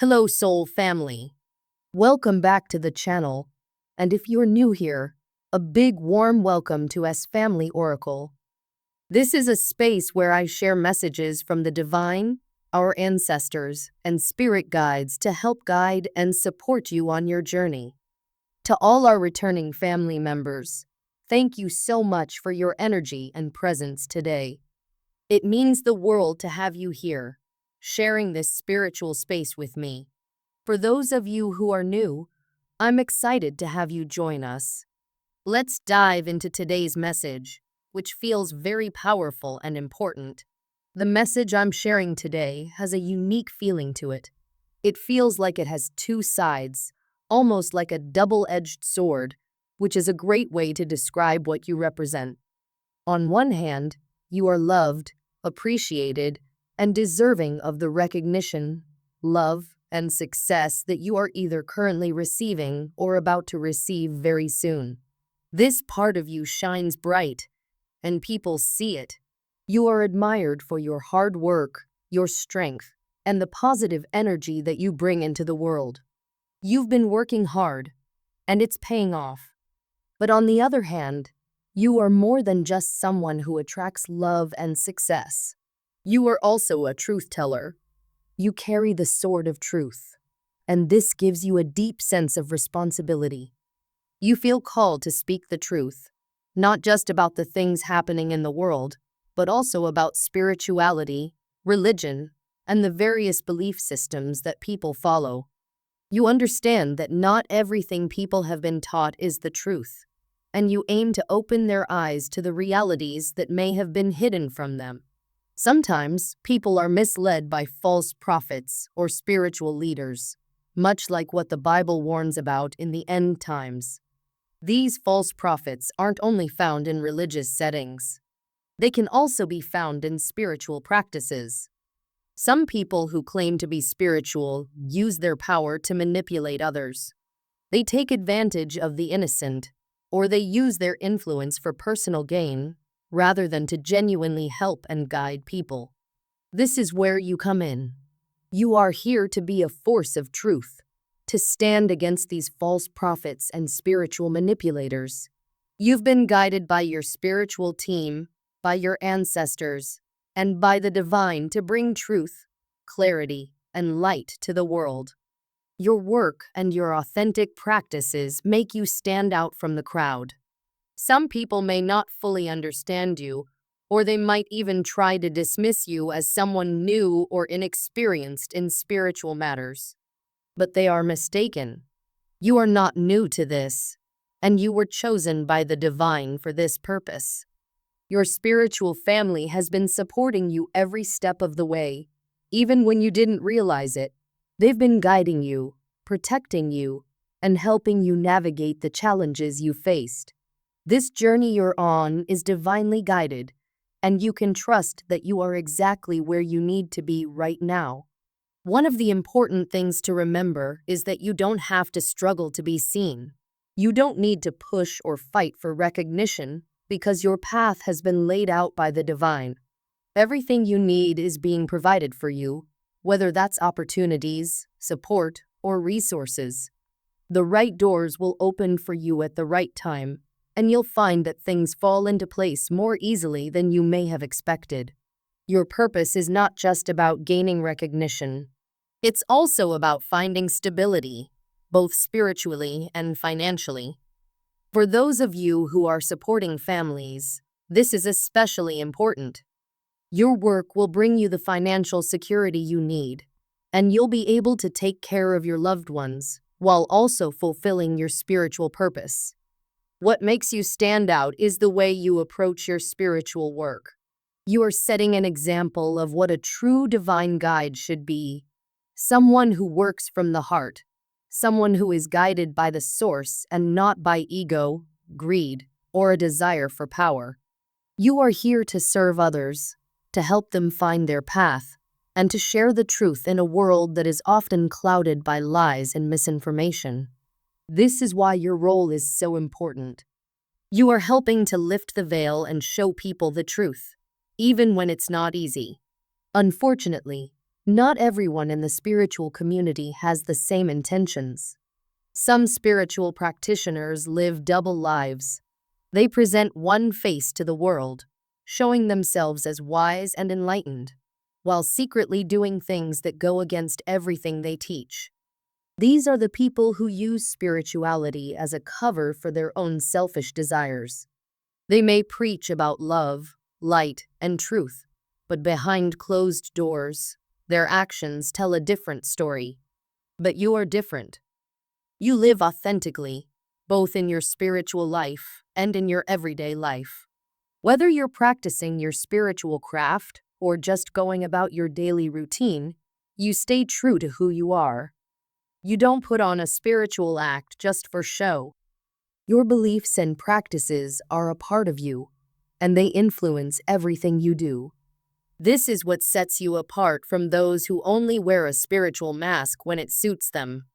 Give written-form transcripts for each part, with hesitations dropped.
Hello, soul family. Welcome back to the channel. And if you're new here, a big warm welcome to S Family Oracle. This is a space where I share messages from the divine, our ancestors, and spirit guides to help guide and support you on your journey. To all our returning family members, thank you so much for your energy and presence today. It means the world to have you here, sharing this spiritual space with me. For those of you who are new, I'm excited to have you join us. Let's dive into today's message, which feels very powerful and important. The message I'm sharing today has a unique feeling to it. It feels like it has two sides, almost like a double-edged sword, which is a great way to describe what you represent. On one hand, you are loved, appreciated, and deserving of the recognition, love, and success that you are either currently receiving or about to receive very soon. This part of you shines bright, and people see it. You are admired for your hard work, your strength, and the positive energy that you bring into the world. You've been working hard, and it's paying off. But on the other hand, you are more than just someone who attracts love and success. You are also a truth teller. You carry the sword of truth, and this gives you a deep sense of responsibility. You feel called to speak the truth, not just about the things happening in the world, but also about spirituality, religion, and the various belief systems that people follow. You understand that not everything people have been taught is the truth, and you aim to open their eyes to the realities that may have been hidden from them. Sometimes, people are misled by false prophets or spiritual leaders, much like what the Bible warns about in the end times. These false prophets aren't only found in religious settings. They can also be found in spiritual practices. Some people who claim to be spiritual use their power to manipulate others. They take advantage of the innocent, or they use their influence for personal gain, rather than to genuinely help and guide people. This is where you come in. You are here to be a force of truth, to stand against these false prophets and spiritual manipulators. You've been guided by your spiritual team, by your ancestors, and by the divine to bring truth, clarity, and light to the world. Your work and your authentic practices make you stand out from the crowd. Some people may not fully understand you, or they might even try to dismiss you as someone new or inexperienced in spiritual matters. But they are mistaken. You are not new to this, and you were chosen by the divine for this purpose. Your spiritual family has been supporting you every step of the way, even when you didn't realize it. They've been guiding you, protecting you, and helping you navigate the challenges you faced. This journey you're on is divinely guided, and you can trust that you are exactly where you need to be right now. One of the important things to remember is that you don't have to struggle to be seen. You don't need to push or fight for recognition because your path has been laid out by the divine. Everything you need is being provided for you, whether that's opportunities, support, or resources. The right doors will open for you at the right time, and you'll find that things fall into place more easily than you may have expected. Your purpose is not just about gaining recognition. It's also about finding stability, both spiritually and financially. For those of you who are supporting families, this is especially important. Your work will bring you the financial security you need, and you'll be able to take care of your loved ones while also fulfilling your spiritual purpose. What makes you stand out is the way you approach your spiritual work. You are setting an example of what a true divine guide should be. Someone who works from the heart. Someone who is guided by the source and not by ego, greed, or a desire for power. You are here to serve others, to help them find their path, and to share the truth in a world that is often clouded by lies and misinformation. This is why your role is so important. You are helping to lift the veil and show people the truth, even when it's not easy. Unfortunately, Not everyone in the spiritual community has the same intentions. Some spiritual practitioners live double lives. They present one face to the world, showing themselves as wise and enlightened, while secretly doing things that go against everything they teach. These are the people who use spirituality as a cover for their own selfish desires. They may preach about love, light, and truth, but behind closed doors, their actions tell a different story. But you are different. You live authentically, both in your spiritual life and in your everyday life. Whether you're practicing your spiritual craft or just going about your daily routine, you stay true to who you are. You don't put on a spiritual act just for show. Your beliefs and practices are a part of you, and they influence everything you do. This is what sets you apart from those who only wear a spiritual mask when it suits them.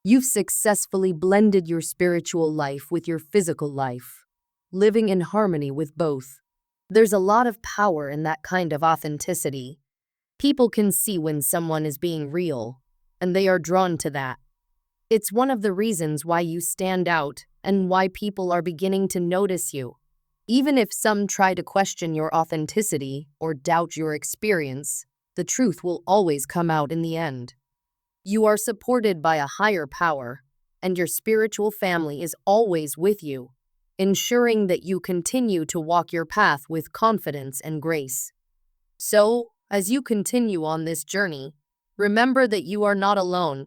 You've successfully blended your spiritual life with your physical life, living in harmony with both. There's a lot of power in that kind of authenticity. People can see when someone is being real, and they are drawn to that. It's one of the reasons why you stand out and why people are beginning to notice you. Even if some try to question your authenticity or doubt your experience, the truth will always come out in the end. You are supported by a higher power, and your spiritual family is always with you, ensuring that you continue to walk your path with confidence and grace. So, as you continue on this journey, remember that you are not alone.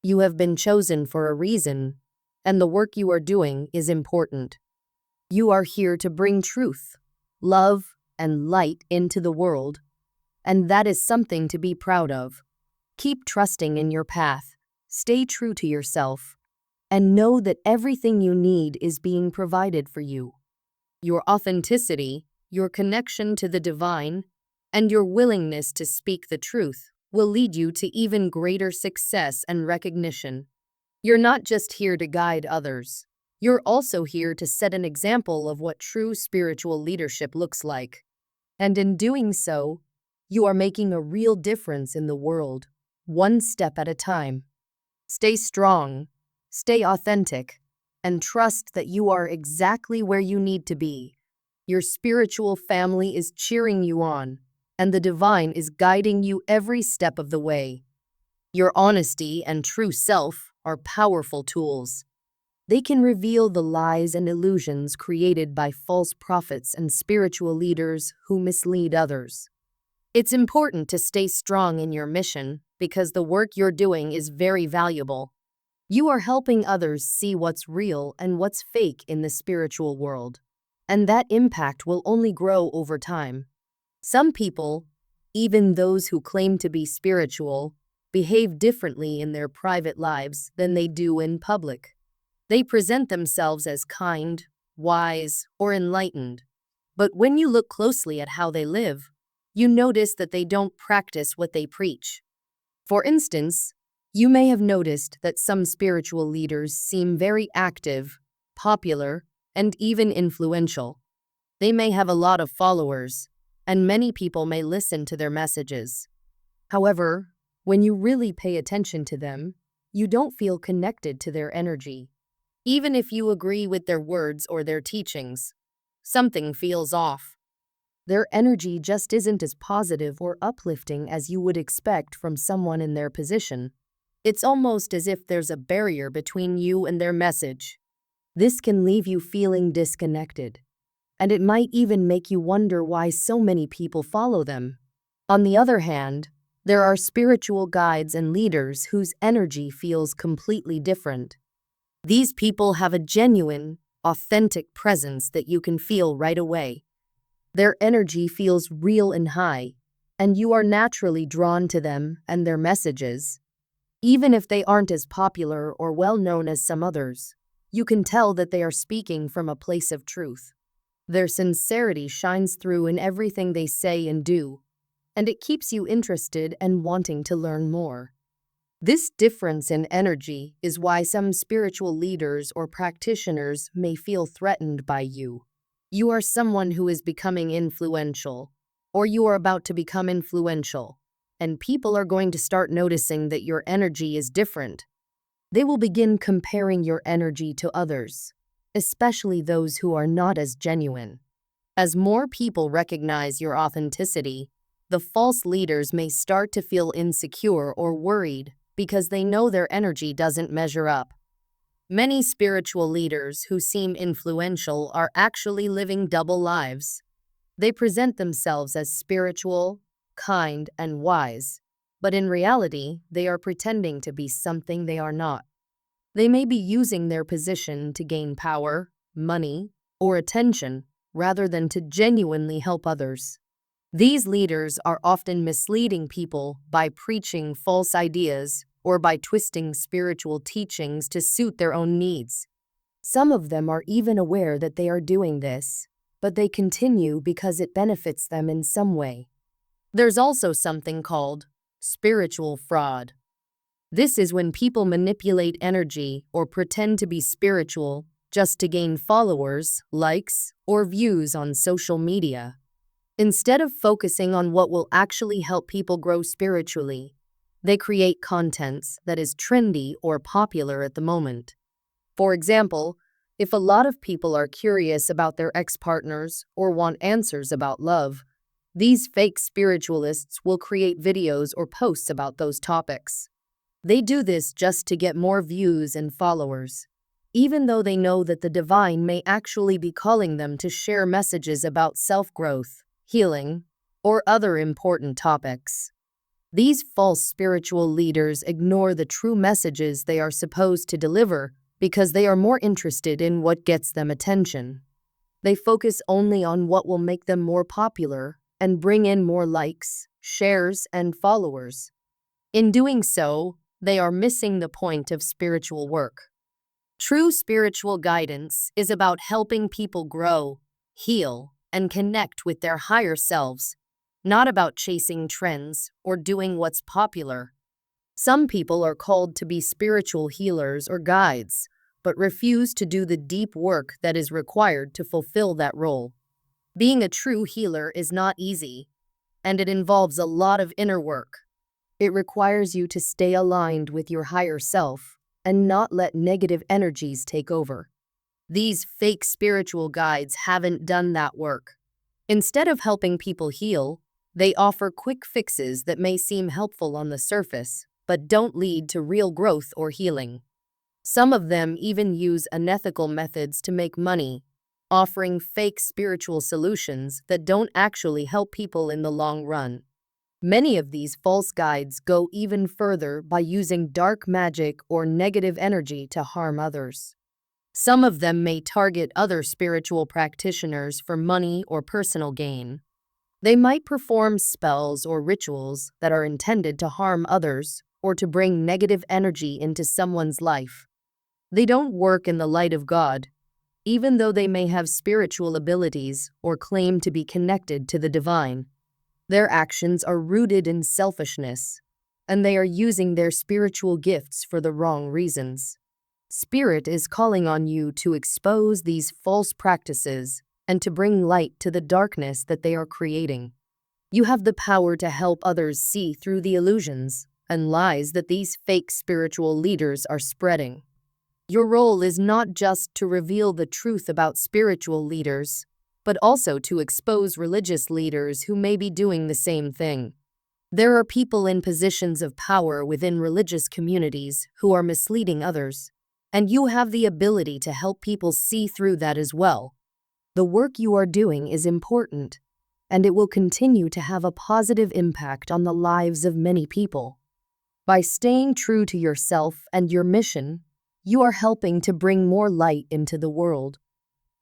You have been chosen for a reason, and the work you are doing is important. You are here to bring truth, love, and light into the world, and that is something to be proud of. Keep trusting in your path, stay true to yourself, and know that everything you need is being provided for you. Your authenticity, your connection to the divine, and your willingness to speak the truth will lead you to even greater success and recognition. You're not just here to guide others. You're also here to set an example of what true spiritual leadership looks like. And in doing so, you are making a real difference in the world, one step at a time. Stay strong, stay authentic, and trust that you are exactly where you need to be. Your spiritual family is cheering you on, and the divine is guiding you every step of the way. Your honesty and true self are powerful tools. They can reveal the lies and illusions created by false prophets and spiritual leaders who mislead others. It's important to stay strong in your mission because the work you're doing is very valuable. You are helping others see what's real and what's fake in the spiritual world, and that impact will only grow over time. Some people, even those who claim to be spiritual, behave differently in their private lives than they do in public. They present themselves as kind, wise, or enlightened. But when you look closely at how they live, you notice that they don't practice what they preach. For instance, you may have noticed that some spiritual leaders seem very active, popular, and even influential. They may have a lot of followers, and many people may listen to their messages. However, when you really pay attention to them, you don't feel connected to their energy. Even if you agree with their words or their teachings, something feels off. Their energy just isn't as positive or uplifting as you would expect from someone in their position. It's almost as if there's a barrier between you and their message. This can leave you feeling disconnected, and it might even make you wonder why so many people follow them. On the other hand, there are spiritual guides and leaders whose energy feels completely different. These people have a genuine, authentic presence that you can feel right away. Their energy feels real and high, and you are naturally drawn to them and their messages. Even if they aren't as popular or well-known as some others, you can tell that they are speaking from a place of truth. Their sincerity shines through in everything they say and do, and it keeps you interested and wanting to learn more. This difference in energy is why some spiritual leaders or practitioners may feel threatened by you. You are someone who is becoming influential, or you are about to become influential. and people are going to start noticing that your energy is different. They will begin comparing your energy to others, especially those who are not as genuine. As more people recognize your authenticity, the false leaders may start to feel insecure or worried because they know their energy doesn't measure up. Many spiritual leaders who seem influential are actually living double lives. They present themselves as spiritual, kind, and wise, but in reality, they are pretending to be something they are not. They may be using their position to gain power, money, or attention rather than to genuinely help others. These leaders are often misleading people by preaching false ideas or by twisting spiritual teachings to suit their own needs. Some of them are even aware that they are doing this, but they continue because it benefits them in some way. There's also something called spiritual fraud. This is when people manipulate energy or pretend to be spiritual just to gain followers, likes, or views on social media. Instead of focusing on what will actually help people grow spiritually, they create contents that is trendy or popular at the moment. For example, if a lot of people are curious about their ex-partners or want answers about love, these fake spiritualists will create videos or posts about those topics. They do this just to get more views and followers, even though they know that the divine may actually be calling them to share messages about self-growth, healing, or other important topics. These false spiritual leaders ignore the true messages they are supposed to deliver because they are more interested in what gets them attention. They focus only on what will make them more popular and bring in more likes, shares, and followers. In doing so, they are missing the point of spiritual work. True spiritual guidance is about helping people grow, heal, and connect with their higher selves, not about chasing trends or doing what's popular. Some people are called to be spiritual healers or guides, but refuse to do the deep work that is required to fulfill that role. Being a true healer is not easy, and it involves a lot of inner work. It requires you to stay aligned with your higher self and not let negative energies take over. These fake spiritual guides haven't done that work. Instead of helping people heal, they offer quick fixes that may seem helpful on the surface, but don't lead to real growth or healing. Some of them even use unethical methods to make money, offering fake spiritual solutions that don't actually help people in the long run. Many of these false guides go even further by using dark magic or negative energy to harm others. Some of them may target other spiritual practitioners for money or personal gain. They might perform spells or rituals that are intended to harm others or to bring negative energy into someone's life. They don't work in the light of God, even though they may have spiritual abilities or claim to be connected to the divine. Their actions are rooted in selfishness, and they are using their spiritual gifts for the wrong reasons. Spirit is calling on you to expose these false practices and to bring light to the darkness that they are creating. You have the power to help others see through the illusions and lies that these fake spiritual leaders are spreading. Your role is not just to reveal the truth about spiritual leaders, but also to expose religious leaders who may be doing the same thing. There are people in positions of power within religious communities who are misleading others, and you have the ability to help people see through that as well. The work you are doing is important, and it will continue to have a positive impact on the lives of many people. By staying true to yourself and your mission, you are helping to bring more light into the world.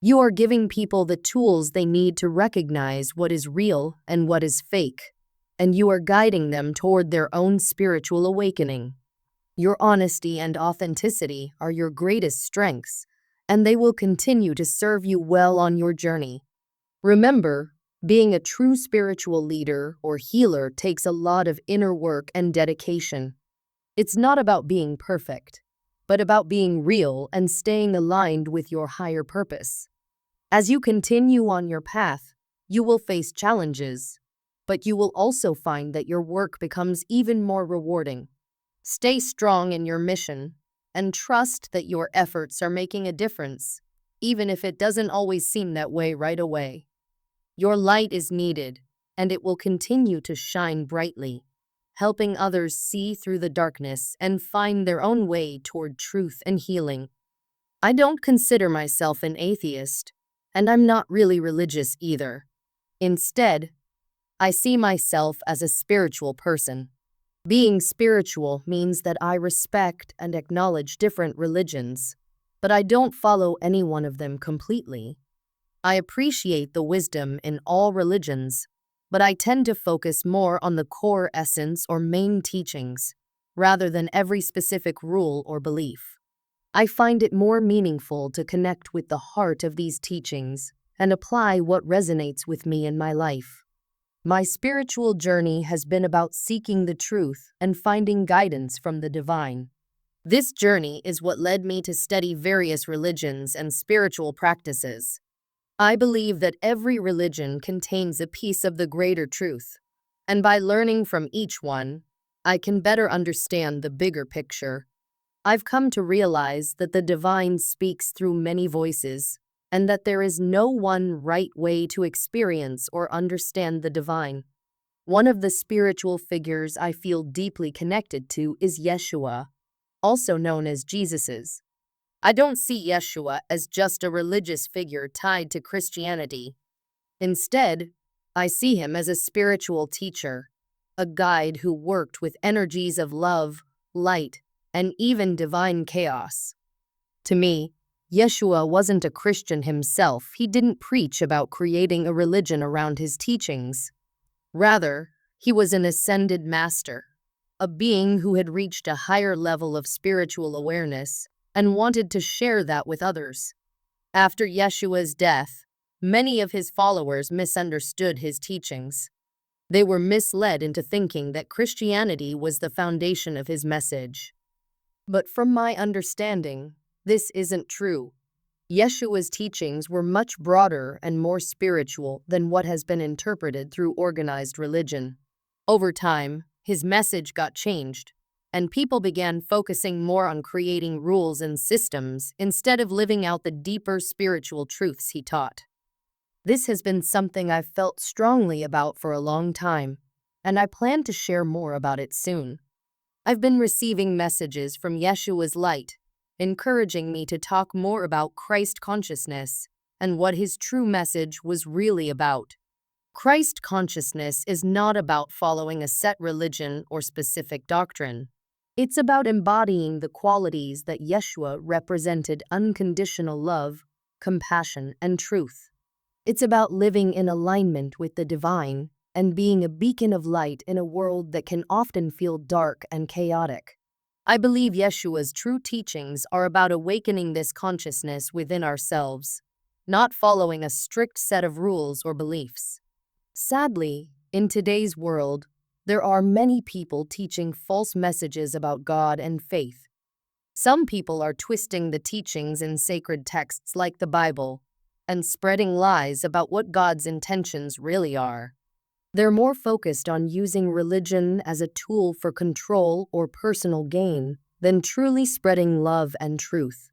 You are giving people the tools they need to recognize what is real and what is fake, and you are guiding them toward their own spiritual awakening. Your honesty and authenticity are your greatest strengths, and they will continue to serve you well on your journey. Remember, being a true spiritual leader or healer takes a lot of inner work and dedication. It's not about being perfect, but about being real and staying aligned with your higher purpose. As you continue on your path, you will face challenges. but you will also find that your work becomes even more rewarding. Stay strong in your mission and trust that your efforts are making a difference, even if it doesn't always seem that way right away. Your light is needed, and it will continue to shine brightly, helping others see through the darkness and find their own way toward truth and healing. I don't consider myself an atheist, and I'm not really religious either. Instead, I see myself as a spiritual person. Being spiritual means that I respect and acknowledge different religions, but I don't follow any one of them completely. I appreciate the wisdom in all religions, but I tend to focus more on the core essence or main teachings, rather than every specific rule or belief. I find it more meaningful to connect with the heart of these teachings and apply what resonates with me in my life. My spiritual journey has been about seeking the truth and finding guidance from the divine. This journey is what led me to study various religions and spiritual practices. I believe that every religion contains a piece of the greater truth, and by learning from each one, I can better understand the bigger picture. I've come to realize that the divine speaks through many voices, and that there is no one right way to experience or understand the divine. One of the spiritual figures I feel deeply connected to is Yeshua, also known as Jesus's. I don't see Yeshua as just a religious figure tied to Christianity. Instead, I see him as a spiritual teacher, a guide who worked with energies of love, light, and even divine chaos. To me, Yeshua wasn't a Christian himself. He didn't preach about creating a religion around his teachings. Rather, he was an ascended master, a being who had reached a higher level of spiritual awareness and wanted to share that with others. After Yeshua's death, many of his followers misunderstood his teachings. They were misled into thinking that Christianity was the foundation of his message. But from my understanding, this isn't true. Yeshua's teachings were much broader and more spiritual than what has been interpreted through organized religion. Over time, his message got changed, and people began focusing more on creating rules and systems instead of living out the deeper spiritual truths he taught. This has been something I've felt strongly about for a long time, and I plan to share more about it soon. I've been receiving messages from Yeshua's light, encouraging me to talk more about Christ consciousness and what his true message was really about. Christ consciousness is not about following a set religion or specific doctrine. It's about embodying the qualities that Yeshua represented: unconditional love, compassion, and truth. It's about living in alignment with the divine and being a beacon of light in a world that can often feel dark and chaotic. I believe Yeshua's true teachings are about awakening this consciousness within ourselves, not following a strict set of rules or beliefs. Sadly, in today's world, there are many people teaching false messages about God and faith. Some people are twisting the teachings in sacred texts like the Bible and spreading lies about what God's intentions really are. They're more focused on using religion as a tool for control or personal gain than truly spreading love and truth.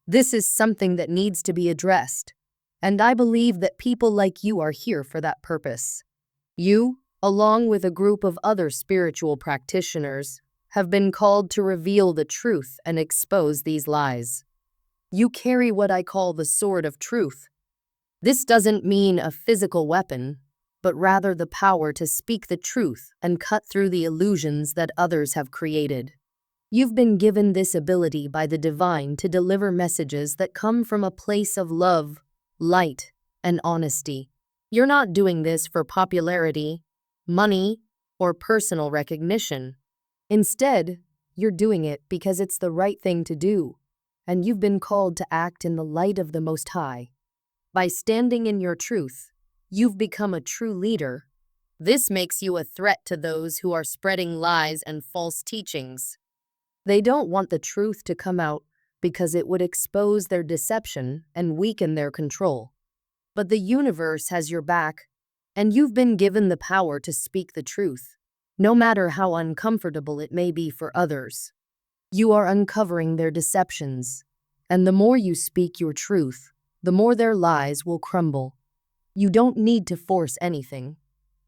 This is something that needs to be addressed, and I believe that people like you are here for that purpose. You, along with a group of other spiritual practitioners, have been called to reveal the truth and expose these lies. You carry what I call the sword of truth. This doesn't mean a physical weapon, but rather the power to speak the truth and cut through the illusions that others have created. You've been given this ability by the divine to deliver messages that come from a place of love, light, and honesty. You're not doing this for popularity, money, or personal recognition. Instead, you're doing it because it's the right thing to do, and you've been called to act in the light of the Most High. By standing in your truth, you've become a true leader. This makes you a threat to those who are spreading lies and false teachings. They don't want the truth to come out because it would expose their deception and weaken their control. But the universe has your back, And you've been given the power to speak the truth, no matter how uncomfortable it may be for others. You are uncovering their deceptions, and the more you speak your truth, the more their lies will crumble. You don't need to force anything.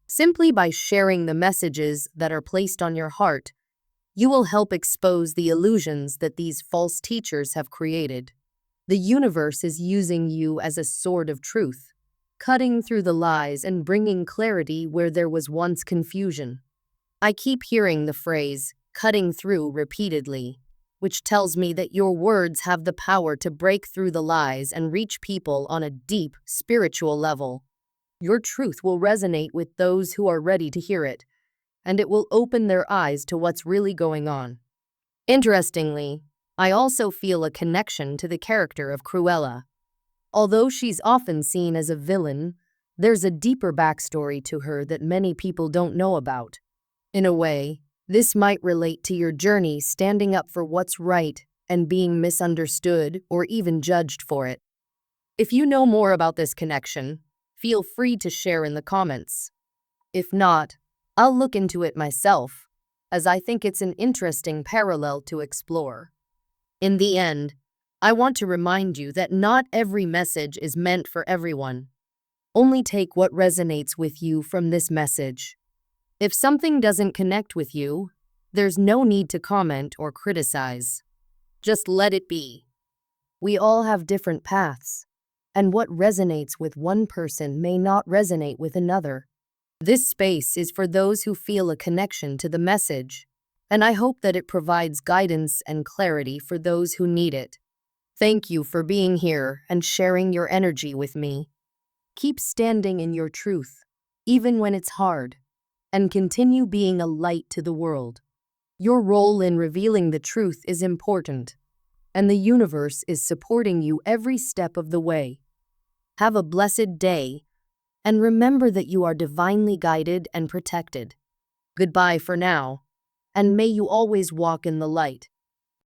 Simply by sharing the messages that are placed on your heart, you will help expose the illusions that these false teachers have created. The universe is using you as a sword of truth, cutting through the lies and bringing clarity where there was once confusion. I keep hearing the phrase, cutting through, repeatedly, which tells me that your words have the power to break through the lies and reach people on a deep, spiritual level. Your truth will resonate with those who are ready to hear it, and it will open their eyes to what's really going on. Interestingly, I also feel a connection to the character of Cruella. Although she's often seen as a villain, there's a deeper backstory to her that many people don't know about. In a way, this might relate to your journey standing up for what's right and being misunderstood or even judged for it. If you know more about this connection, feel free to share in the comments. If not, I'll look into it myself, as I think it's an interesting parallel to explore. In the end, I want to remind you that not every message is meant for everyone. Only take what resonates with you from this message. If something doesn't connect with you, there's no need to comment or criticize. Just let it be. We all have different paths, and what resonates with one person may not resonate with another. This space is for those who feel a connection to the message, and I hope that it provides guidance and clarity for those who need it. Thank you for being here and sharing your energy with me. Keep standing in your truth, even when it's hard, and continue being a light to the world. Your role in revealing the truth is important, and the universe is supporting you every step of the way. Have a blessed day, and remember that you are divinely guided and protected. Goodbye for now, and may you always walk in the light.